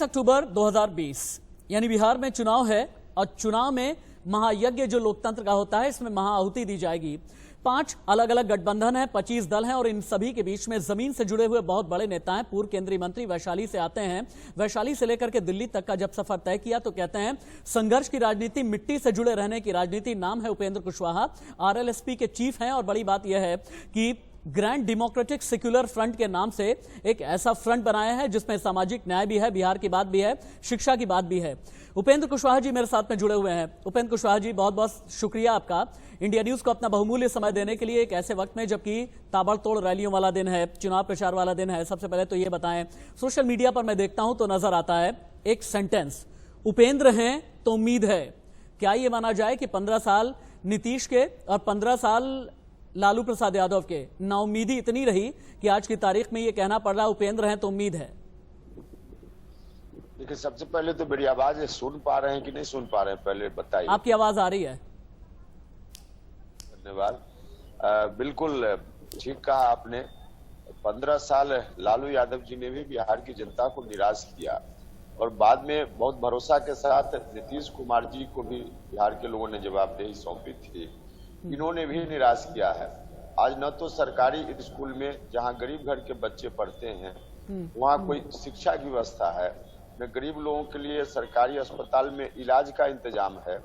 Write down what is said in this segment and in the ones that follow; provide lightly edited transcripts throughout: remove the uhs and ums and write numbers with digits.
23 अक्टूबर 2020 यानी बिहार में चुनाव है और चुनाव में महायज्ञ जो लोकतंत्र का होता है इसमें महाआहुति दी जाएगी। 5 अलग अलग गठबंधन है, 25 दल हैं और इन सभी के बीच में जमीन से जुड़े हुए बहुत बड़े नेता हैं। पूर्व केंद्रीय मंत्री वैशाली से आते हैं। वैशाली से लेकर के दिल्ली तक का जब सफर तय किया तो कहते हैं संघर्ष की राजनीति, मिट्टी से जुड़े रहने की राजनीति। नाम है उपेंद्र कुशवाहा, आरएलएसपी के चीफ हैं और बड़ी बात यह है कि ग्रैंड डेमोक्रेटिक सेक्युलर फ्रंट के नाम से एक ऐसा फ्रंट बनाया है जिसमें सामाजिक न्याय भी है, बिहार की बात भी है, शिक्षा की बात भी है। उपेंद्र कुशवाहा जी मेरे साथ में जुड़े हुए हैं। उपेंद्र कुशवाहा जी, बहुत बहुत शुक्रिया आपका इंडिया न्यूज को अपना बहुमूल्य समय देने के लिए, एक ऐसे वक्त में जबकि ताबड़तोड़ रैलियों वाला दिन है, चुनाव प्रचार वाला दिन है। सबसे पहले तो ये बताएं, सोशल मीडिया पर मैं देखता हूं तो नजर आता है एक सेंटेंस, उपेंद्र हैं तो उम्मीद है। क्या ये माना जाए कि 15 साल नीतीश के और 15 साल लालू प्रसाद यादव के नाउम्मीदी इतनी रही कि आज की तारीख में ये कहना पड़ रहा है उपेंद्र हैं तो उम्मीद है? देखिए, सबसे पहले तो मेरी आवाज सुन पा रहे हैं कि नहीं सुन पा रहे हैं, पहले बताइए। आपकी आवाज आ रही है। धन्यवाद। बिल्कुल ठीक कहा आपने। 15 साल लालू यादव जी ने भी बिहार की जनता को निराश किया और बाद में बहुत भरोसा के साथ नीतीश कुमार जी को भी बिहार के लोगों ने जवाबदेही सौंपी थी। इन्होंने भी निराश किया है। आज न तो सरकारी स्कूल में जहां गरीब घर के बच्चे पढ़ते हैं वहां कोई शिक्षा की व्यवस्था है, न गरीब लोगों के लिए सरकारी अस्पताल में इलाज का इंतजाम है।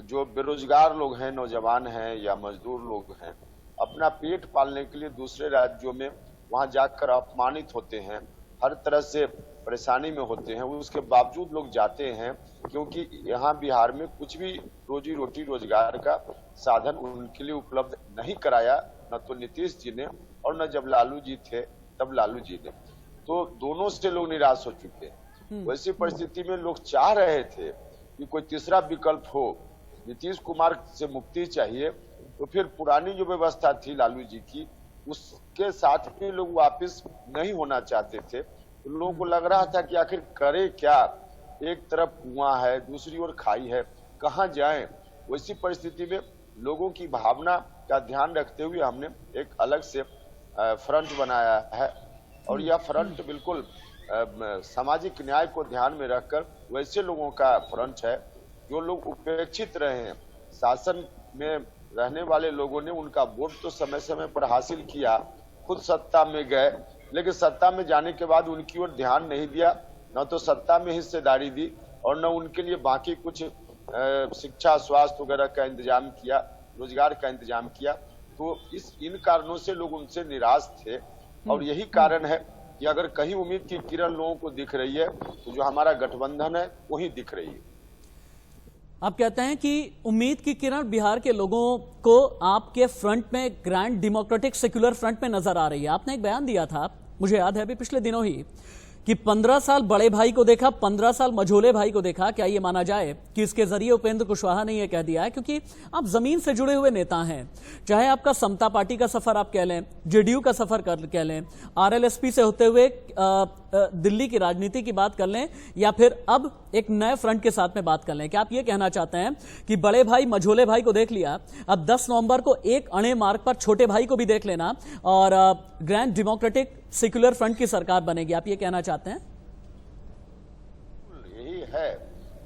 जो बेरोजगार लोग हैं, नौजवान हैं या मजदूर लोग हैं, अपना पेट पालने के लिए दूसरे राज्यों में वहां जाकर अपमानित होते हैं, हर तरह से परेशानी में होते हैं। उसके बावजूद लोग जाते हैं क्योंकि यहाँ बिहार में कुछ भी रोजी रोटी रोजगार का साधन उनके लिए उपलब्ध नहीं कराया, न तो नीतीश जी ने और न जब लालू जी थे तब लालू जी ने। तो दोनों से लोग निराश हो चुके हैं। वैसी परिस्थिति में लोग चाह रहे थे कि कोई तीसरा विकल्प हो। नीतीश कुमार से मुक्ति चाहिए तो फिर पुरानी जो व्यवस्था थी लालू जी की, उसके साथ भी लोग वापस नहीं होना चाहते थे। तो लोगों को लग रहा था कि आखिर करे क्या, एक तरफ कुआं है, दूसरी ओर खाई है, कहाँ जाएं। वैसी परिस्थिति में लोगों की भावना का ध्यान रखते हुए हमने एक अलग से फ्रंट बनाया है और यह फ्रंट बिल्कुल सामाजिक न्याय को ध्यान में रखकर वैसे लोगों का फ्रंट है जो लोग उपेक्षित रहे हैं। शासन में रहने वाले लोगों ने उनका वोट तो समय समय पर हासिल किया, खुद सत्ता में गए, लेकिन सत्ता में जाने के बाद उनकी ओर ध्यान नहीं दिया, न तो सत्ता में हिस्सेदारी दी और न उनके लिए बाकी कुछ शिक्षा, स्वास्थ्य वगैरह का इंतजाम किया, रोजगार का इंतजाम किया। तो इन कारणों से लोग उनसे निराश थे और यही कारण है कि अगर कहीं उम्मीद की किरण लोगों को दिख रही है तो जो हमारा गठबंधन है वही दिख रही है। आप कहते हैं कि उम्मीद की किरण बिहार के लोगों को आपके फ्रंट में, ग्रैंड डेमोक्रेटिक सेक्युलर फ्रंट में नजर आ रही है। आपने एक बयान दिया था, मुझे याद है अभी पिछले दिनों ही, कि 15 साल बड़े भाई को देखा, 15 साल मझोले भाई को देखा। क्या ये माना जाए कि इसके जरिए उपेंद्र कुशवाहा ने यह कह दिया है, क्योंकि आप जमीन से जुड़े हुए नेता हैं, चाहे आपका समता पार्टी का सफर आप कह लें, जेडीयू का सफर कह लें, आरएलएसपी से होते हुए दिल्ली की राजनीति की बात कर लें, या फिर अब एक नए फ्रंट के साथ में बात कर लें, क्या आप ये कहना चाहते हैं कि बड़े भाई मझोले भाई को देख लिया, अब 10 नवंबर को एक अणे मार्ग पर छोटे भाई को भी देख लेना और ग्रैंड डेमोक्रेटिक सेक्युलर फ्रंट की सरकार बनेगी? आप ये कहना चाहते हैं? यही है।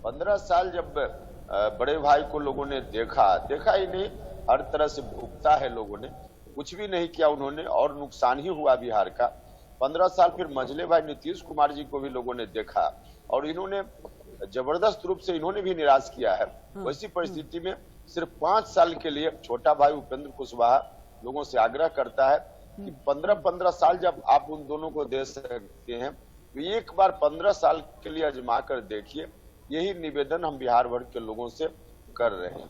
15 साल जब बड़े भाई को लोगों ने देखा ही नहीं, हर तरह से भुगता है लोगों ने, कुछ भी नहीं किया उन्होंने और नुकसान ही हुआ बिहार का। 15 साल फिर मझले भाई नीतीश कुमार जी को भी लोगों ने देखा और इन्होंने जबरदस्त रूप से इन्होंने भी निराश किया है। वैसी परिस्थिति में सिर्फ 5 साल के लिए छोटा भाई उपेंद्र कुशवाहा लोगों से आग्रह करता है कि 15 साल जब आप उन दोनों को दे सकते हैं तो एक बार 15 साल के लिए आजमा कर देखिए। यही निवेदन हम बिहार भर के लोगों से कर रहे हैं।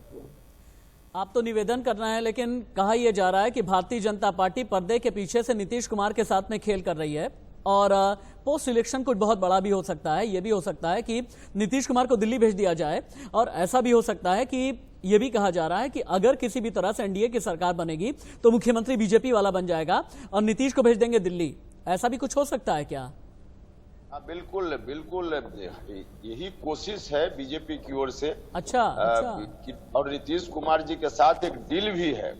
आप तो निवेदन कर रहे हैं, लेकिन कहा यह जा रहा है कि भारतीय जनता पार्टी पर्दे के पीछे से नीतीश कुमार के साथ में खेल कर रही है और पोस्ट इलेक्शन कुछ बहुत बड़ा भी हो सकता है। यह भी हो सकता है कि नीतीश कुमार को दिल्ली भेज दिया जाए और ऐसा भी हो सकता है कि यह भी कहा जा रहा है कि अगर किसी भी तरह से एनडीए की सरकार बनेगी तो मुख्यमंत्री बीजेपी वाला बन जाएगा और नीतीश को भेज देंगे दिल्ली। ऐसा भी कुछ हो सकता है क्या? बिल्कुल बिल्कुल, यही कोशिश है बीजेपी की ओर से। अच्छा। और नीतीश कुमार जी के साथ एक डील भी है।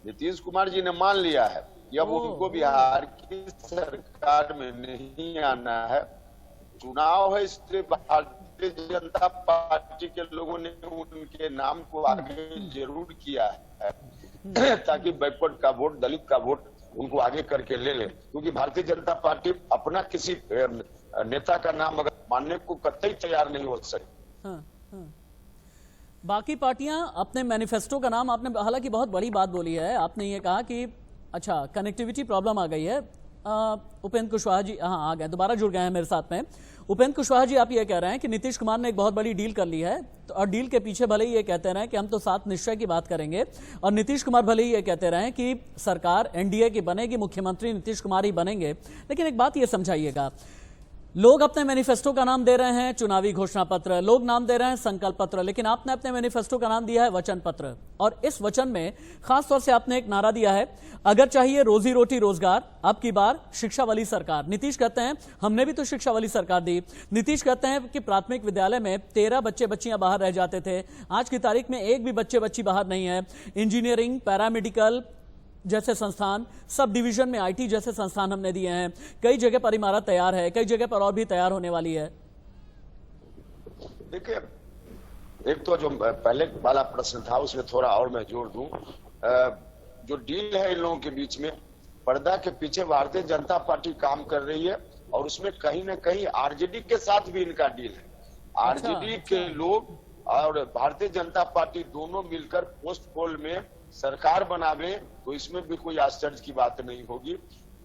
नीतीश कुमार जी ने मान लिया है कि अब उनको बिहार की सरकार में नहीं आना है। चुनाव है, इसलिए भारतीय जनता पार्टी के लोगों ने उनके नाम को आगे जरूर किया है ताकि बैकवर्ड का वोट, दलित का वोट उनको आगे करके ले ले। क्योंकि भारतीय जनता पार्टी अपना किसी नेता का नाम अगर मानने को कतई तैयार नहीं हो सकती। हाँ। बाकी पार्टियां अपने मैनिफेस्टो का नाम, आपने हालांकि बहुत बड़ी बात बोली है, आपने ये कहा कि अच्छा कनेक्टिविटी प्रॉब्लम आ गई है। उपेंद्र कुशवाहा जी हाँ आ गए, दोबारा जुड़ गए हैं मेरे साथ में। उपेंद्र कुशवाहा जी, आप ये कह रहे हैं कि नीतीश कुमार ने एक बहुत बड़ी डील कर ली है, तो और डील के पीछे भले ही ये कहते रहे कि हम तो 7 निश्चय की बात करेंगे, और नीतीश कुमार भले ही ये कहते रहे कि सरकार एनडीए की बनेगी, मुख्यमंत्री नीतीश कुमार ही बनेंगे, लेकिन एक बात ये समझाइएगा, लोग अपने मैनिफेस्टो का नाम दे रहे हैं चुनावी घोषणा पत्र, लोग नाम दे रहे हैं संकल्प पत्र, लेकिन आपने अपने मैनिफेस्टो का नाम दिया है वचन पत्र। और इस वचन में खास तौर से आपने एक नारा दिया है, अगर चाहिए रोजी रोटी रोजगार, अब की बार शिक्षा वाली सरकार। नीतीश कहते हैं हमने भी तो शिक्षा वाली सरकार दी। नीतीश कहते हैं कि प्राथमिक विद्यालय में 13 बच्चे बच्चियां बाहर रह जाते थे, आज की तारीख में एक भी बच्चे बच्ची बाहर नहीं है। इंजीनियरिंग, पैरामेडिकल जैसे संस्थान, सब डिवीजन में आईटी जैसे संस्थान हमने दिए हैं। कई जगह पर इमारत तैयार है, कई जगह पर और भी तैयार होने वाली है। देखिए, एक तो जो पहले वाला प्रश्न था उसमें थोड़ा और मैं जोड़ दूं, जो डील है इन लोगों के बीच में, पर्दा के पीछे भारतीय जनता पार्टी काम कर रही है और उसमें कहीं ना कहीं आरजेडी के साथ भी इनका डील है। आरजेडी के लोग और भारतीय जनता पार्टी दोनों मिलकर पोस्ट पोल में सरकार बनावे तो इसमें भी कोई आश्चर्य की बात नहीं होगी।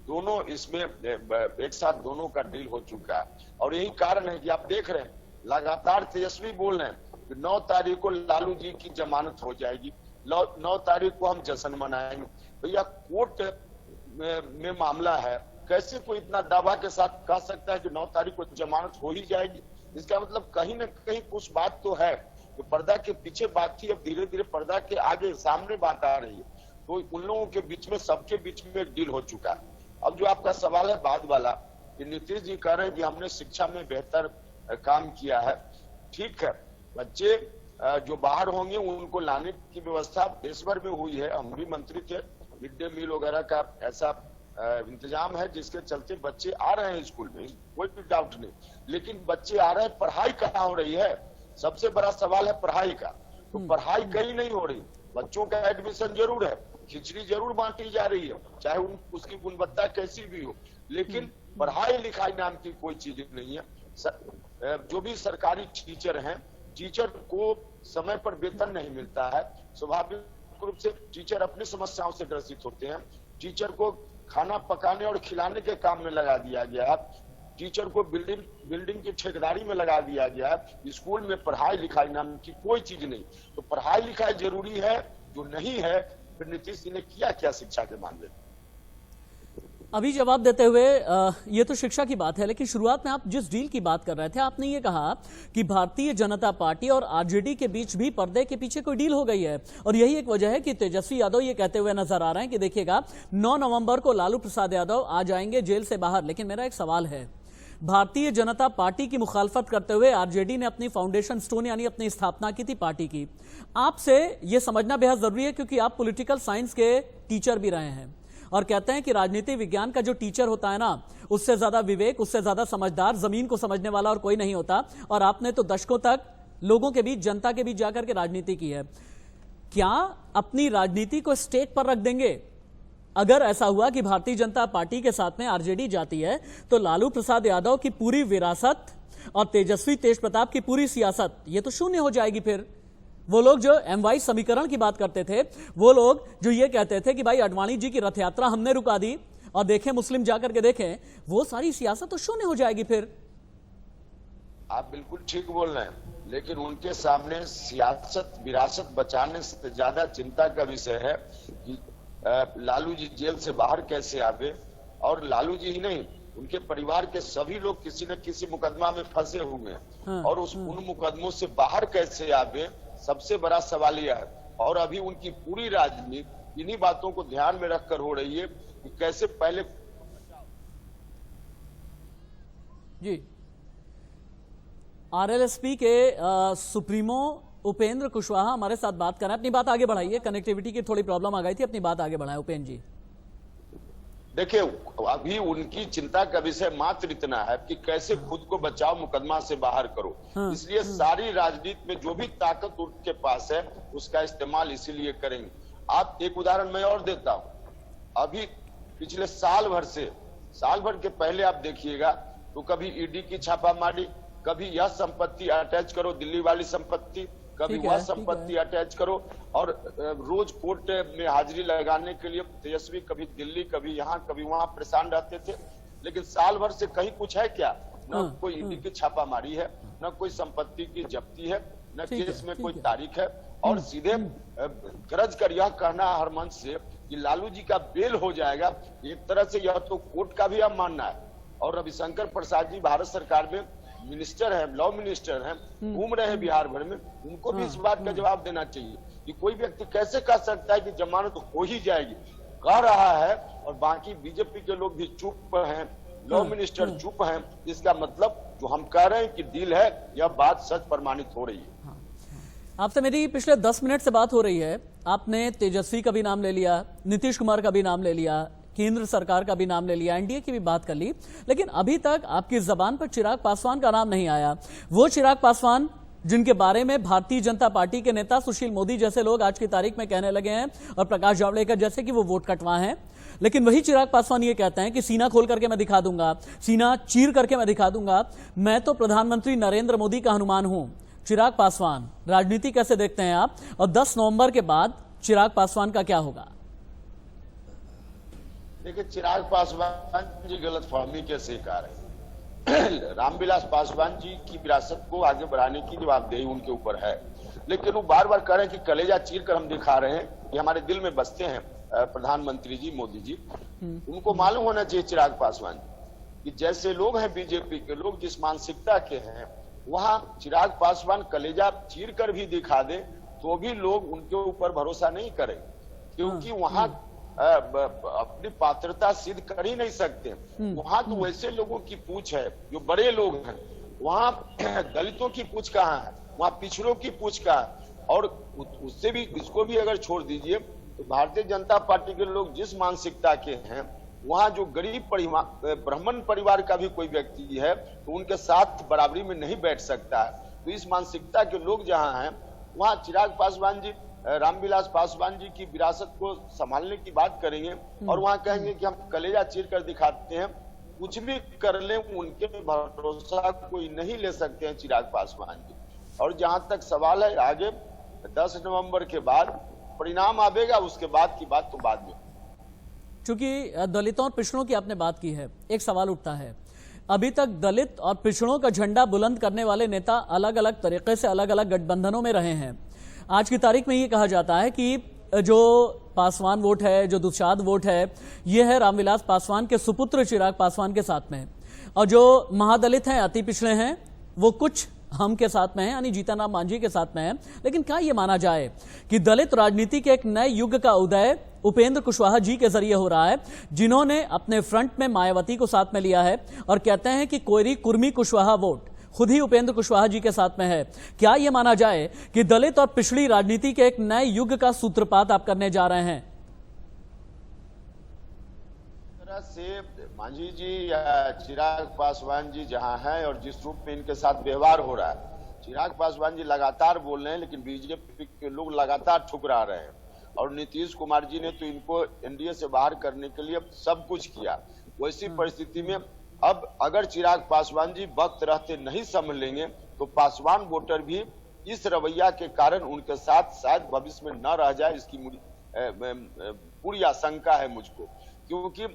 दोनों इसमें एक साथ दोनों का डील हो चुका है और यही कारण है कि आप देख रहे हैं लगातार तेजस्वी बोल रहे हैं कि 9 तारीख को लालू जी की जमानत हो जाएगी, 9 तारीख को हम जश्न मनाएंगे। भैया कोर्ट में मामला है, कैसे कोई इतना दावा के साथ कह सकता है कि 9 तारीख को जमानत हो ही जाएगी? इसका मतलब कहीं ना कहीं कुछ बात तो है। तो पर्दा के पीछे बात थी, अब धीरे धीरे पर्दा के आगे सामने बात आ रही है, तो उन लोगों के बीच में, सबके बीच में एक डील हो चुका है। अब जो आपका सवाल है बाद वाला कि नीतीश जी कह रहे हैं कि हमने शिक्षा में बेहतर काम किया है, ठीक है, बच्चे जो बाहर होंगे उनको लाने की व्यवस्था देश भर में हुई है। हम भी मंत्री थे, मिड डे मील वगैरह का ऐसा इंतजाम है जिसके चलते बच्चे आ रहे हैं स्कूल में, कोई भी डाउट नहीं। लेकिन बच्चे आ रहे हैं, पढ़ाई कहाँ हो रही है? सबसे बड़ा सवाल है पढ़ाई का। तो पढ़ाई कहीं नहीं हो रही, बच्चों का एडमिशन जरूर है, खिचड़ी जरूर बांटी जा रही है, चाहे उसकी गुणवत्ता कैसी भी हो, लेकिन पढ़ाई लिखाई नाम की कोई चीज नहीं है। जो भी सरकारी टीचर हैं, टीचर को समय पर वेतन नहीं मिलता है। स्वाभाविक रूप से टीचर अपनी समस्याओं से ग्रसित होते हैं। टीचर को खाना पकाने और खिलाने के काम में लगा दिया गया है, टीचर को बिल्डिंग की ठेकेदारी में लगा दिया गया है। स्कूल में पढ़ाई लिखाई नाम की कोई चीज नहीं। तो पढ़ाई लिखाई जरूरी है, जो नहीं है फिर नीतीश जी ने किया क्या शिक्षा के मामले में? अभी जवाब देते हुए ये तो शिक्षा की बात है, लेकिन शुरुआत में आप जिस डील की बात कर रहे थे, आपने ये कहा कि भारतीय जनता पार्टी और आरजेडी के बीच भी पर्दे के पीछे कोई डील हो गई है, और यही एक वजह है कि तेजस्वी यादव ये कहते हुए नजर आ रहे हैं कि देखिएगा 9 नवंबर को लालू प्रसाद यादव आ जाएंगे जेल से बाहर। लेकिन मेरा एक सवाल है, भारतीय जनता पार्टी की मुखालफत करते हुए आरजेडी ने अपनी फाउंडेशन स्टोन यानी अपनी स्थापना की थी पार्टी की। आपसे यह समझना बेहद जरूरी है क्योंकि आप पॉलिटिकल साइंस के टीचर भी रहे हैं और कहते हैं कि राजनीति विज्ञान का जो टीचर होता है ना, उससे ज्यादा विवेक, उससे ज्यादा समझदार, जमीन को समझने वाला और कोई नहीं होता। और आपने तो दशकों तक लोगों के बीच, जनता के बीच जाकर के राजनीति की है। क्या अपनी राजनीति को स्टेक पर रख देंगे? अगर ऐसा हुआ कि भारतीय जनता पार्टी के साथ में आरजेडी जाती है तो लालू प्रसाद यादव की पूरी विरासत और तेजस्वी तेज प्रताप की पूरी सियासत ये तो शून्य हो जाएगी। फिर वो लोग जो एमवाई समीकरण की बात करते थे, वो लोग जो ये कहते थे कि भाई अडवाणी जी की रथ यात्रा हमने रुका दी और देखें मुस्लिम जाकर के देखें, वो सारी सियासत तो शून्य हो जाएगी। फिर आप बिल्कुल ठीक बोल रहे हैं, लेकिन उनके सामने सियासत विरासत बचाने से ज्यादा चिंता का विषय है कि लालू जी जेल से बाहर कैसे आवे। और लालू जी ही नहीं, उनके परिवार के सभी लोग किसी न किसी मुकदमा में फंसे हुए हैं और उन मुकदमों से बाहर कैसे आवे, सबसे बड़ा सवाल यह है। और अभी उनकी पूरी राजनीति इन्हीं बातों को ध्यान में रखकर हो रही है कि कैसे पहले जी। आरएलएसपी के सुप्रीमो उपेंद्र कुशवाहा हमारे साथ बात कर रहे हैं। अपनी बात आगे बढ़ाइए, कनेक्टिविटी की थोड़ी प्रॉब्लम आ गई थी, अपनी बात आगे बढ़ाएं उपेंद्र जी। देखिए, अभी उनकी चिंता का विषय मात्र इतना है कि कैसे खुद को बचाव मुकदमा से बाहर करो। इसलिए सारी राजनीति में जो भी ताकत उनके पास है उसका इस्तेमाल इसीलिए करेंगे। आप एक उदाहरण मैं और देता हूं। अभी पिछले साल भर के पहले आप देखिएगा तो कभी ईडी की छापामारी, कभी यह संपत्ति अटैच करो, दिल्ली वाली संपत्ति, कभी वह संपत्ति अटैच करो, और रोज कोर्ट में हाजिरी लगाने के लिए तेजस्वी कभी दिल्ली, कभी यहाँ, कभी वहां परेशान रहते थे। लेकिन साल भर से कहीं कुछ है क्या? न कोई ईडी की छापामारी है, न कोई संपत्ति की जब्ती है, न केस में कोई तारीख है। और सीधे गरज कर यह कहना हर मंच से कि लालू जी का बेल हो जाएगा, एक तरह से यह तो कोर्ट का भी अवमानना है। और रविशंकर प्रसाद जी भारत सरकार में मिनिस्टर है, लॉ मिनिस्टर हैं, घूम रहे हैं बिहार भर में, उनको भी इस बात का जवाब देना चाहिए कि कोई व्यक्ति कैसे कह सकता है कि जमानत हो ही जाएगी। कह रहा है और बाकी बीजेपी के लोग भी चुप हैं, लॉ मिनिस्टर चुप हैं। इसका मतलब जो हम कह रहे हैं कि डील है, यह बात सच प्रमाणित हो रही है। आपसे मेरी पिछले 10 मिनट से बात हो रही है। आपने तेजस्वी का भी नाम ले लिया, नीतीश कुमार का भी नाम ले लिया, केंद्र सरकार का भी नाम ले लिया, एनडीए की भी बात कर ली, लेकिन अभी तक आपकी जबान पर चिराग पासवान का नाम नहीं आया। वो चिराग पासवान जिनके बारे में भारतीय जनता पार्टी के नेता सुशील मोदी जैसे लोग आज की तारीख में कहने लगे हैं, और प्रकाश जावड़ेकर जैसे कि वो वोट कटवा हैं। लेकिन वही चिराग पासवान ये कहते हैं कि सीना खोल करके मैं दिखा दूंगा, सीना चीर करके मैं दिखा दूंगा, मैं तो प्रधानमंत्री नरेंद्र मोदी का हनुमान हूं। चिराग पासवान, राजनीति कैसे देखते हैं आप, और 10 नवंबर के बाद चिराग पासवान का क्या होगा? देखिए, चिराग पासवान जी गलतफहमी के शिकार है। रामविलास पासवान जी की विरासत को आगे बढ़ाने की जवाबदेही उनके ऊपर है, लेकिन वो बार बार कह रहे हैं कि कलेजा चीर कर हम दिखा रहे हैं कि हमारे दिल में बसते हैं प्रधानमंत्री जी, मोदी जी। उनको मालूम होना चाहिए चिराग पासवान जी कि जैसे लोग हैं बीजेपी के लोग, जिस मानसिकता के हैं, वहां चिराग पासवान कलेजा चीर कर भी दिखा दे तो भी लोग उनके ऊपर भरोसा नहीं करें, क्योंकि वहां अपनी पात्रता सिद्ध कर ही नहीं सकते। वहां तो वैसे लोगों की पूछ है जो बड़े लोग हैं, वहां दलितों की पूछ कहाँ है, वहां पिछड़ों की पूछ कहाँ है। और उससे भी, इसको भी अगर छोड़ दीजिए तो भारतीय जनता पार्टी के लोग जिस मानसिकता के हैं, वहां जो गरीब ब्राह्मण परिवार का भी कोई व्यक्ति है तो उनके साथ बराबरी में नहीं बैठ सकता है। तो इस मानसिकता के लोग जहां हैं, वहां चिराग पासवान जी, रामविलास पासवान जी की विरासत को संभालने की बात करेंगे और वहां कहेंगे कि हम कलेजा चीर कर दिखाते हैं। कुछ भी कर ले, उनके भरोसा कोई नहीं ले सकते हैं चिराग पासवान जी। और जहां तक सवाल है, आगे 10 नवंबर के बाद परिणाम आवेगा, उसके बाद की बात तो बाद में। चूंकि दलितों और पिछड़ों की आपने बात की है, एक सवाल उठता है, अभी तक दलित और पिछड़ों का झंडा बुलंद करने वाले नेता अलग अलग तरीके से अलग अलग गठबंधनों में रहे हैं। आज की तारीख में ये कहा जाता है कि जो पासवान वोट है, जो दुशाद वोट है, ये है रामविलास पासवान के सुपुत्र चिराग पासवान के साथ में, और जो महादलित हैं, अति पिछड़े हैं, वो कुछ हम के साथ में है, यानी जीतन राम मांझी के साथ में है। लेकिन क्या ये माना जाए कि दलित राजनीति के एक नए युग का उदय उपेंद्र कुशवाहा जी के जरिए हो रहा है, जिन्होंने अपने फ्रंट में मायावती को साथ में लिया है और कहते हैं कि कोयरी कुर्मी कुशवाहा वोट खुद ही उपेंद्र कुशवाहा जी के साथ में है। क्या यह माना जाए कि दलित और पिछड़ी राजनीति के एक नए युग का सूत्रपात आप करने जा रहे हैं? से मांझी जी या चिराग पासवान जी जहां हैं और जिस रूप में इनके साथ व्यवहार हो रहा है, चिराग पासवान जी लगातार बोल रहे हैं, लेकिन बीजेपी के लोग लगातार ठुकरा रहे हैं। और नीतीश कुमार जी ने तो इनको एनडीए से बाहर करने के लिए सब कुछ किया। वैसी परिस्थिति में अब अगर चिराग पासवान जी वक्त रहते नहीं समझ लेंगे तो पासवान वोटर भी इस रवैया के कारण उनके साथ शायद भविष्य में न रह जाए, इसकी पूरी आशंका है मुझको। क्योंकि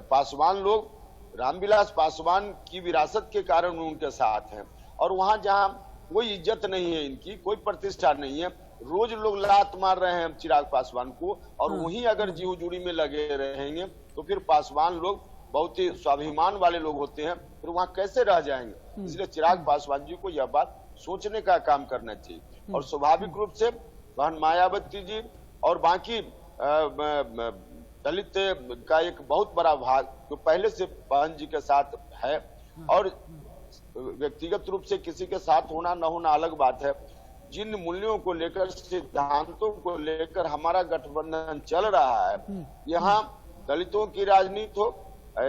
पासवान लोग रामविलास पासवान की विरासत के कारण उनके साथ हैं, और वहां जहां कोई इज्जत नहीं है, इनकी कोई प्रतिष्ठा नहीं है, रोज लोग लात मार रहे हैं चिराग पासवान को, और वहीं अगर जीव जुड़ी में लगे रहेंगे तो फिर पासवान लोग बहुत ही स्वाभिमान वाले लोग होते हैं, फिर वहां कैसे रह जाएंगे। इसलिए चिराग पासवान जी को यह बात सोचने का काम करना चाहिए। और स्वाभाविक रूप से बहन मायावती जी और बाकी दलित का एक बहुत बड़ा भाग जो पहले से बहन जी के साथ है, और व्यक्तिगत रूप से किसी के साथ होना न होना अलग बात है, जिन मूल्यों को लेकर, सिद्धांतों को लेकर हमारा गठबंधन चल रहा है, यहाँ दलितों की राजनीति हो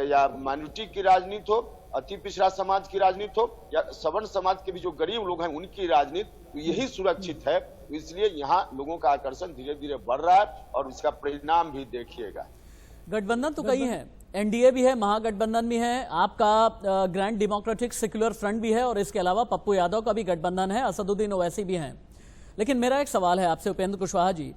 या माइनॉरिटी की राजनीति हो, अति पिछड़ा समाज की राजनीति हो या सवर्ण समाज के भी जो गरीब लोग हैं उनकी राजनीति, तो यही सुरक्षित है। इसलिए यहाँ लोगों का आकर्षण धीरे धीरे बढ़ रहा है और इसका परिणाम भी देखिएगा। गठबंधन तो कई हैं, एनडीए भी है, महागठबंधन भी है, आपका ग्रैंड डेमोक्रेटिक सेक्युलर फ्रंट भी है और इसके अलावा पप्पू यादव का भी गठबंधन है, असदुद्दीन ओवैसी भी हैं। लेकिन मेरा एक सवाल है आपसे उपेंद्र कुशवाहा जी,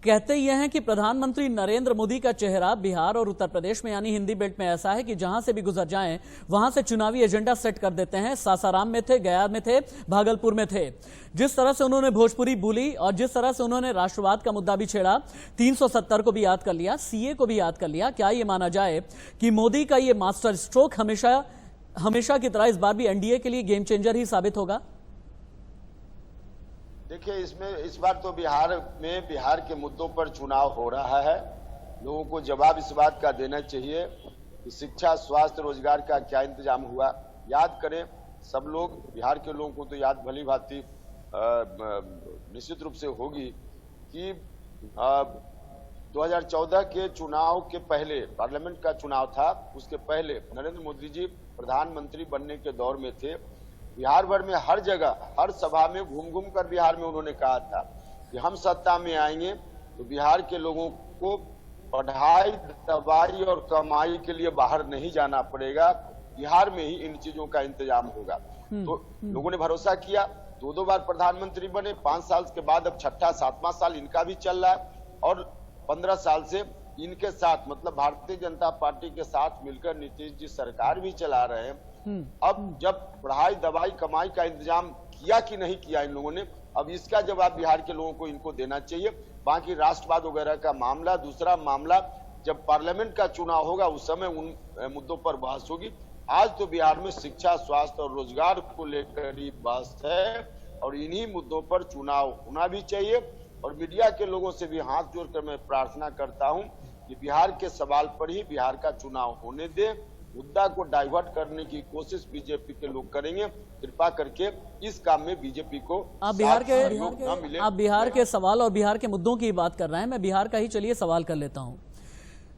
कहते यह हैं कि प्रधानमंत्री नरेंद्र मोदी का चेहरा बिहार और उत्तर प्रदेश में यानी हिंदी बेल्ट में ऐसा है कि जहां से भी गुजर जाएं वहां से चुनावी एजेंडा सेट कर देते हैं। सासाराम में थे, गया में थे, भागलपुर में थे। जिस तरह से उन्होंने भोजपुरी बोली और जिस तरह से उन्होंने राष्ट्रवाद का मुद्दा भी छेड़ा, 370 को भी याद कर लिया, सीए को भी याद कर लिया, क्या ये माना जाए कि मोदी का ये मास्टर स्ट्रोक हमेशा की तरह इस बार भी एनडीए के लिए गेम चेंजर ही साबित होगा? देखिए, इसमें इस बार तो बिहार के मुद्दों पर चुनाव हो रहा है। लोगों को जवाब इस बात का देना चाहिए कि शिक्षा, स्वास्थ्य, रोजगार का क्या इंतजाम हुआ। याद करें, सब लोग, बिहार के लोगों को तो याद भली भांति निश्चित रूप से होगी कि 2014 के चुनाव के पहले, पार्लियामेंट का चुनाव था, उसके पहले नरेंद्र मोदी जी प्रधानमंत्री बनने के दौर में थे। बिहार भर में हर जगह, हर सभा में घूम घूम कर बिहार में उन्होंने कहा था कि हम सत्ता में आएंगे तो बिहार के लोगों को पढ़ाई, दवाई और कमाई के लिए बाहर नहीं जाना पड़ेगा, बिहार में ही इन चीजों का इंतजाम होगा। तो लोगों ने भरोसा किया, 2 बार प्रधानमंत्री बने, 5 साल के बाद अब 6ठा 7वां साल इनका भी चल रहा है और 15 साल से इनके साथ, मतलब भारतीय जनता पार्टी के साथ मिलकर नीतीश जी सरकार भी चला रहे हैं। अब जब पढ़ाई, दवाई, कमाई का इंतजाम किया कि नहीं किया इन लोगों ने, अब इसका जवाब बिहार के लोगों को इनको देना चाहिए। बाकी राष्ट्रवाद वगैरह का मामला, दूसरा मामला, जब पार्लियामेंट का चुनाव होगा उस समय उन मुद्दों पर बहस होगी। आज तो बिहार में शिक्षा, स्वास्थ्य और रोजगार को लेकर ही बहस है और इन्हीं मुद्दों पर चुनाव होना भी चाहिए। और मीडिया के लोगों से भी हाथ जोड़कर मैं प्रार्थना करता हूं कि बिहार के सवाल पर ही बिहार का चुनाव होने दे। मुद्दा को डाइवर्ट करने की कोशिश बीजेपी के लोग करेंगे, कृपा करके इस काम में बीजेपी को आप बिहार के सवाल और बिहार के मुद्दों की बात कर रहे हैं, मैं बिहार का ही चलिए सवाल कर लेता हूं।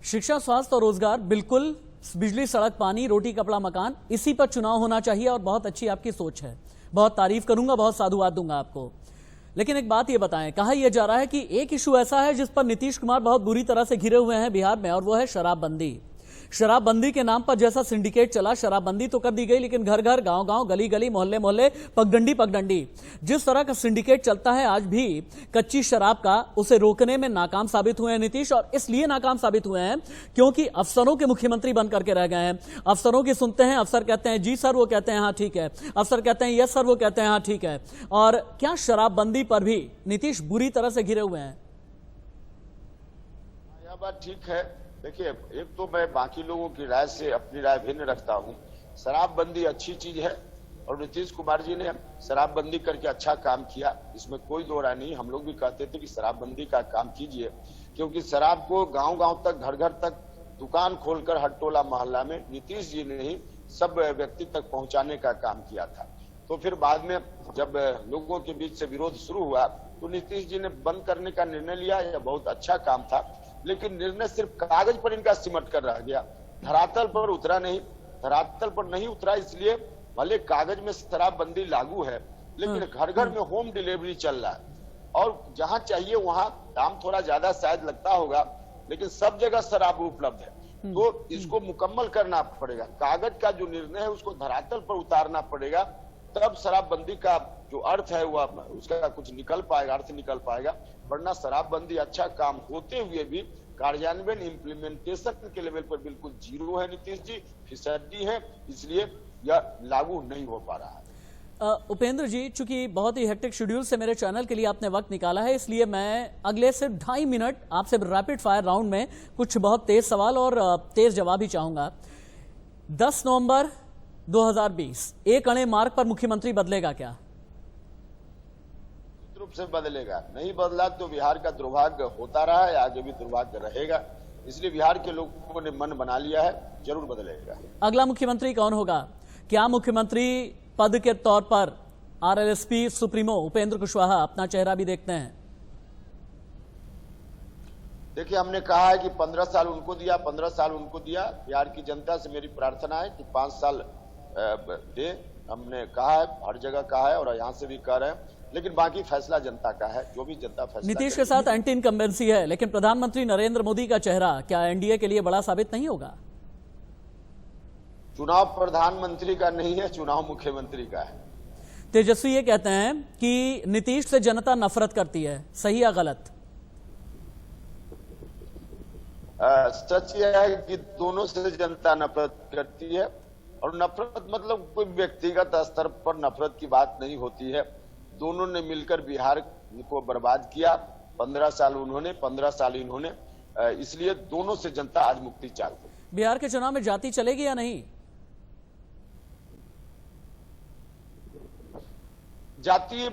शिक्षा, स्वास्थ्य और रोजगार, बिल्कुल बिजली, सड़क, पानी, रोटी, कपड़ा, मकान, इसी पर चुनाव होना चाहिए और बहुत अच्छी आपकी सोच है, बहुत तारीफ करूंगा, बहुत साधुवाद दूंगा आपको। लेकिन एक बात ये बताएं, कहा यह जा रहा है कि एक इशू ऐसा है जिस पर नीतीश कुमार बहुत बुरी तरह से घिरे हुए हैं बिहार में, और वो है शराबबंदी। शराबबंदी के नाम पर जैसा सिंडिकेट चला, शराबबंदी तो कर दी गई, लेकिन घर घर, गांव गांव, गली गली, मोहल्ले मोहल्ले, पगडंडी पगडंडी, जिस तरह का सिंडिकेट चलता है आज भी कच्ची शराब का, उसे रोकने में नाकाम साबित हुए हैं नीतीश। और इसलिए नाकाम साबित हुए हैं क्योंकि अफसरों के मुख्यमंत्री बन करके रह गए हैं। अफसरों की सुनते हैं, अफसर कहते हैं जी सर, वो कहते हैं हाँ ठीक है, अफसर कहते हैं यस सर, वो कहते हैं हाँ ठीक है। और क्या शराबबंदी पर भी नीतीश बुरी तरह से घिरे हुए हैं? यह बात ठीक है। देखिए, एक तो मैं बाकी लोगों की राय से अपनी राय भिन्न रखता हूँ। शराबबंदी अच्छी चीज है और नीतीश कुमार जी ने शराबबंदी करके अच्छा काम किया, इसमें कोई दो राय नहीं। हम लोग भी कहते थे कि शराबबंदी का काम कीजिए, क्योंकि शराब को गांव गांव तक, घर घर तक दुकान खोलकर हर टोला मोहल्ला में नीतीश जी ने ही सब व्यक्ति तक पहुंचाने का काम किया था। तो फिर बाद में जब लोगों के बीच से विरोध शुरू हुआ तो नीतीश जी ने बंद करने का निर्णय लिया। यह बहुत अच्छा काम था, लेकिन निर्णय सिर्फ कागज पर इनका सिमट कर रह गया, धरातल पर उतरा नहीं। धरातल पर नहीं उतरा इसलिए भले कागज में शराबबंदी लागू है, लेकिन घर घर में होम डिलीवरी चल रहा है और जहां चाहिए वहां दाम थोड़ा ज्यादा शायद लगता होगा, लेकिन सब जगह शराब उपलब्ध है। तो इसको मुकम्मल करना पड़ेगा। कागज का जो निर्णय है उसको धरातल पर उतारना पड़ेगा, तब शराबबंदी का जो अर्थ है वह उसका कुछ निकल पाएगा, अर्थ निकल पाएगा। वरना शराबबंदी अच्छा काम होते हुए भी कार्यान्वयन, इम्प्लीमेंटेशन के लेवल पर बिल्कुल जीरो है नीतीश जी, फिसड्डी है, इसलिए यह लागू नहीं हो पा रहा है। उपेंद्र जी, चूंकि बहुत ही हेक्टिक शेड्यूल से मेरे चैनल के लिए आपने वक्त निकाला है, इसलिए मैं अगले सिर्फ 2.5 मिनट आपसे रैपिड फायर राउंड में कुछ बहुत तेज सवाल और तेज जवाब ही चाहूंगा। 10 नवंबर 2020 एक अणे मार्ग पर मुख्यमंत्री बदलेगा क्या? रूप से बदलेगा। नहीं बदला तो बिहार का दुर्भाग्य होता रहा है, आगे भी दुर्भाग्य रहेगा। इसलिए बिहार के लोगों ने मन बना लिया है, जरूर बदलेगा। अगला मुख्यमंत्री कौन होगा? क्या मुख्यमंत्री पद के तौर पर आरएलएसपी सुप्रीमो उपेंद्र कुशवाहा अपना चेहरा भी देखते हैं? देखिए, हमने कहा है कि 15 साल उनको दिया, 15 साल उनको दिया। बिहार की जनता से मेरी प्रार्थना है कि 5 साल दे। हमने कहा है, हर जगह कहा है और यहाँ से भी कह रहे हैं, लेकिन बाकी फैसला जनता का है। जो भी जनता फैसला नीतीश के साथ एंटी इनकम्बेंसी है, लेकिन प्रधानमंत्री नरेंद्र मोदी का चेहरा क्या एनडीए के लिए बड़ा साबित नहीं होगा? चुनाव प्रधानमंत्री का नहीं है, चुनाव मुख्यमंत्री का है। तेजस्वी ये कहते हैं कि नीतीश से जनता नफरत करती है, सही या गलत? सच यह है कि दोनों से जनता नफरत करती है, और नफरत मतलब कोई व्यक्तिगत स्तर पर नफरत की बात नहीं होती है। दोनों ने मिलकर बिहार को बर्बाद किया। 15 साल उन्होंने, 15 साल इन्होंने, इसलिए दोनों से जनता आज मुक्ति चाहती है। बिहार के चुनाव में जाति चलेगी या नहीं? जाति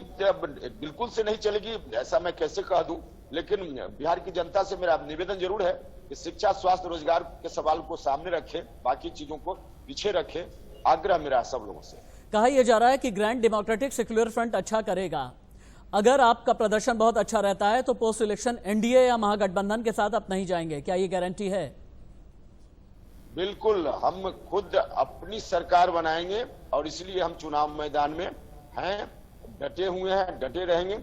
बिल्कुल से नहीं चलेगी, ऐसा मैं कैसे कह दूं, लेकिन बिहार की जनता से मेरा निवेदन जरूर है कि शिक्षा, स्वास्थ्य, रोजगार के सवाल को सामने रखें, बाकी चीजों को पीछे रखें। आग्रह मेरा सब लोगों से। कहा यह जा रहा है कि ग्रैंड डेमोक्रेटिक सेक्युलर फ्रंट अच्छा करेगा। अगर आपका प्रदर्शन बहुत अच्छा रहता है तो पोस्ट इलेक्शन एनडीए या महागठबंधन के साथ आप नहीं जाएंगे, क्या ये गारंटी है? बिल्कुल, हम खुद अपनी सरकार बनाएंगे और इसलिए हम चुनाव मैदान में हैं, डटे हुए हैं, डटे रहेंगे,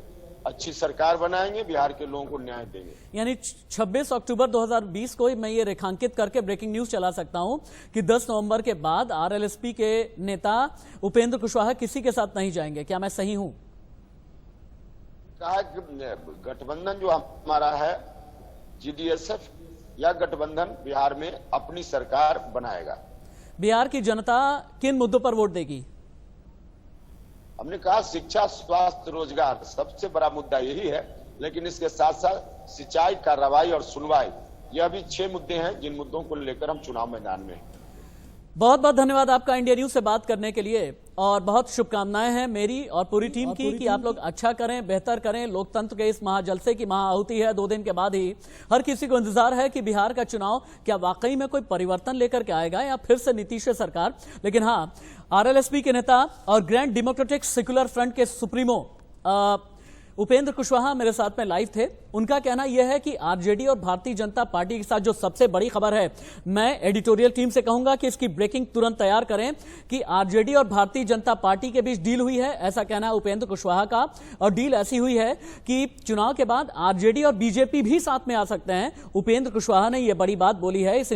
अच्छी सरकार बनाएंगे, बिहार के लोगों को न्याय देंगे। यानी 26 अक्टूबर 2020 को मैं ये रेखांकित करके ब्रेकिंग न्यूज चला सकता हूं कि 10 नवंबर के बाद आरएलएसपी के नेता उपेंद्र कुशवाहा किसी के साथ नहीं जाएंगे, क्या मैं सही हूं? कहा कि गठबंधन जो हमारा है, जीडीएसएफ या गठबंधन बिहार में अपनी सरकार बनाएगा। बिहार की जनता किन मुद्दों पर वोट देगी? हमने कहा शिक्षा, स्वास्थ्य, रोजगार सबसे बड़ा मुद्दा यही है, लेकिन इसके साथ साथ सिंचाई, कार्रवाई और सुनवाई, यह भी 6 मुद्दे हैं जिन मुद्दों को लेकर हम चुनाव मैदान में हैं। बहुत बहुत धन्यवाद आपका इंडिया न्यूज से बात करने के लिए, और बहुत शुभकामनाएं हैं मेरी और पूरी टीम की कि आप लोग अच्छा करें, बेहतर करें। लोकतंत्र के इस महाजलसे की महाआहुति है 2 दिन के बाद ही। हर किसी को इंतजार है कि बिहार का चुनाव क्या वाकई में कोई परिवर्तन लेकर के आएगा या फिर से नीतीश सरकार। लेकिन हाँ, आरएलएसपी के नेता और ग्रैंड डेमोक्रेटिक सेक्युलर फ्रंट के सुप्रीमो उपेंद्र कुशवाहा मेरे साथ में लाइव थे। उनका कहना यह है कि आरजेडी और भारतीय जनता पार्टी के साथ जो सबसे बड़ी खबर है, मैं एडिटोरियल टीम से कहूंगा कि इसकी ब्रेकिंग तुरंत तैयार करें कि आरजेडी और भारतीय जनता पार्टी के बीच डील हुई है, ऐसा कहना है उपेंद्र कुशवाहा का। और डील ऐसी हुई है कि चुनाव के बाद आरजेडी और बीजेपी भी साथ में आ सकते हैं। उपेंद्र कुशवाहा ने यह बड़ी बात बोली है। इस